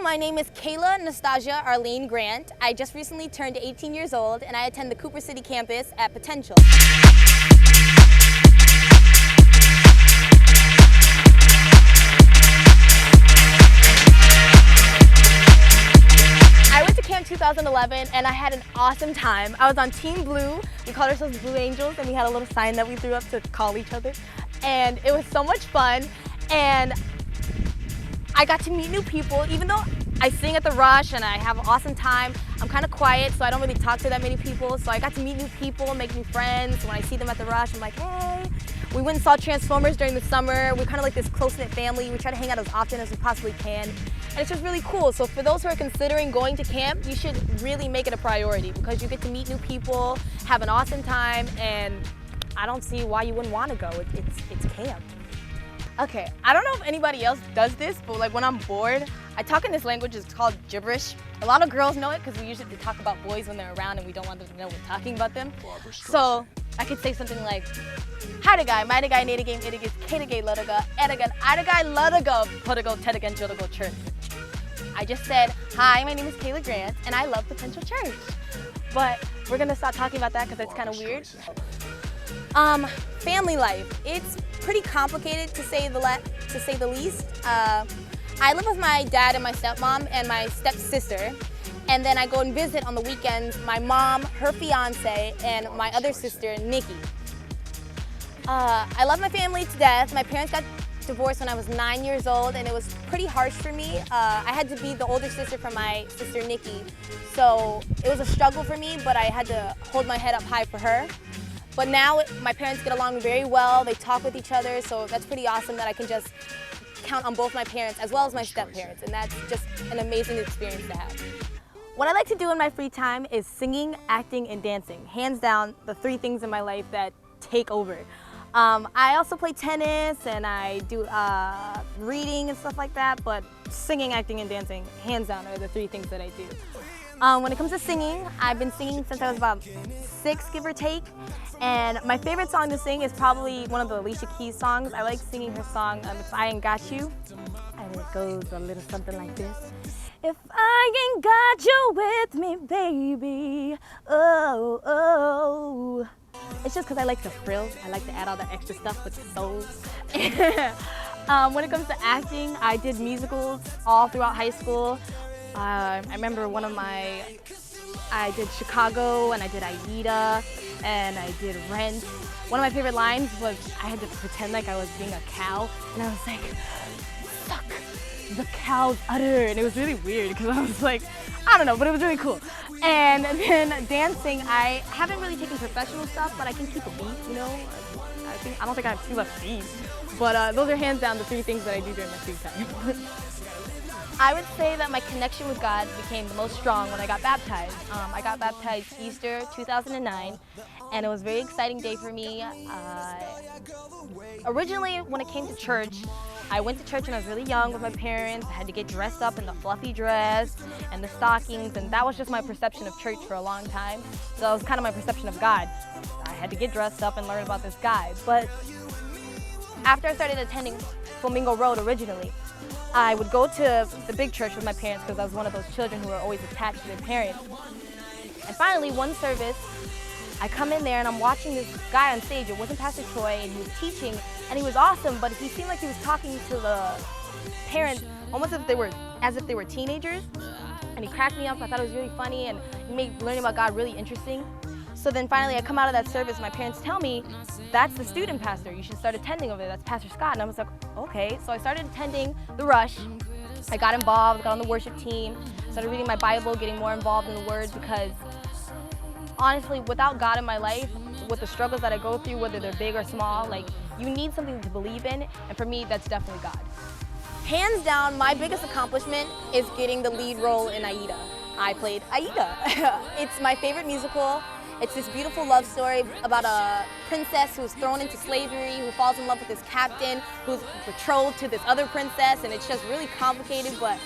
my name is Kayla Nastasia Arlene Grant. I just recently turned 18 years old and I attend the Cooper City campus at Potential. I went to camp 2011 and I had an awesome time. I was on Team Blue. We called ourselves Blue Angels and we had a little sign that we threw up to call each other. And it was so much fun. And I got to meet new people. Even though I sing at the Rush and I have an awesome time, I'm kind of quiet, so I don't really talk to that many people. So I got to meet new people, make new friends. When I see them at the Rush, I'm like, hey. We went and saw Transformers during the summer. We're kind of like this close-knit family. We try to hang out as often as we possibly can. And it's just really cool. So for those who are considering going to camp, you should really make it a priority because you get to meet new people, have an awesome time, and I don't see why you wouldn't want to go. It's camp. Okay, I don't know if anybody else does this, but like when I'm bored, I talk in this language. It's called gibberish. A lot of girls know it because we use it to talk about boys when they're around and we don't want them to know we're talking about them. So I could say something like, Hardigay, Maidigay, Nadigay, Idigay, Kadigay, Ludiga, Edigan, Idigay, Ludiga, Pudigo, Tedigan, Judigo, Church. I just said, hi, my name is Kayla Grant and I love Potential Church. But we're gonna stop talking about that because it's kind of weird. Family life. It's pretty complicated to say the least. I live with my dad and my stepmom and my stepsister, and then I go and visit on the weekends my mom, her fiance, and my other sister, Nikki. I love my family to death. My parents got divorced when I was 9 years old, and it was pretty harsh for me. I had to be the older sister for my sister, Nikki, so it was a struggle for me, but I had to hold my head up high for her. But now my parents get along very well. They talk with each other, so that's pretty awesome that I can just count on both my parents as well as my step-parents, and that's just an amazing experience to have. What I like to do in my free time is singing, acting, and dancing. Hands down, the three things in my life that take over. I also play tennis and I do reading and stuff like that, but singing, acting, and dancing, hands down, are the three things that I do. When it comes to singing, I've been singing since I was about 6, give or take. And my favorite song to sing is probably one of the Alicia Keys songs. I like singing her song, If I Ain't Got You. And it goes a little something like this. If I ain't got you with me, baby, oh, oh. It's just because I like the frills. I like to add all the extra stuff with the soul. When it comes to acting, I did musicals all throughout high school. I remember I did Chicago and I did Aida and I did Rent. One of my favorite lines was I had to pretend like I was being a cow and I was like, suck the cow's udder. And it was really weird because I was like, I don't know, but it was really cool. And then dancing, I haven't really taken professional stuff, but I can keep a beat, you know? I don't think I have 2 left feet. But those are hands down the 3 things that I do during my free time. I would say that my connection with God became the most strong when I got baptized. I got baptized Easter 2009, and it was a very exciting day for me. Originally, when it came to church, I went to church when I was really young with my parents. I had to get dressed up in the fluffy dress and the stockings, and that was just my perception of church for a long time. So that was kind of my perception of God. I had to get dressed up and learn about this guy. But after I started attending Flamingo Road originally, I would go to the big church with my parents because I was one of those children who were always attached to their parents. And finally, one service, I come in there and I'm watching this guy on stage. It wasn't Pastor Troy, and he was teaching, and he was awesome, but he seemed like he was talking to the parents almost as if they were teenagers. And he cracked me up. I thought it was really funny, and he made learning about God really interesting. So then finally I come out of that service and my parents tell me, that's the student pastor, you should start attending over there, that's Pastor Scott. And I was like, okay. So I started attending the Rush. I got involved, got on the worship team, started reading my Bible, getting more involved in the Word, because honestly, without God in my life, with the struggles that I go through, whether they're big or small, like, you need something to believe in, and for me, that's definitely God. Hands down, my biggest accomplishment is getting the lead role in Aida. I played Aida. It's my favorite musical. It's this beautiful love story about a princess who's thrown into slavery, who falls in love with this captain, who's betrothed to this other princess, and it's just really complicated, but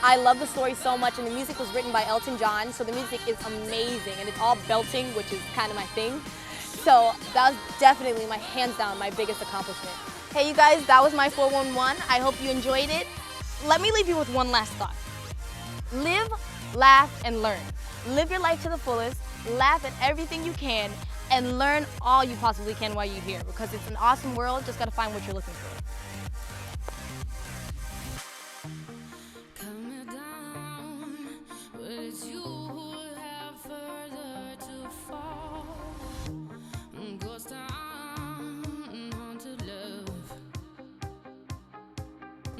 I love the story so much, and the music was written by Elton John, so the music is amazing, and it's all belting, which is kind of my thing. So that was definitely hands down, my biggest accomplishment. Hey you guys, that was my 411. I hope you enjoyed it. Let me leave you with one last thought. Live, laugh, and learn. Live your life to the fullest, laugh at everything you can, and learn all you possibly can while you're here, because it's an awesome world. Just gotta find what you're looking for.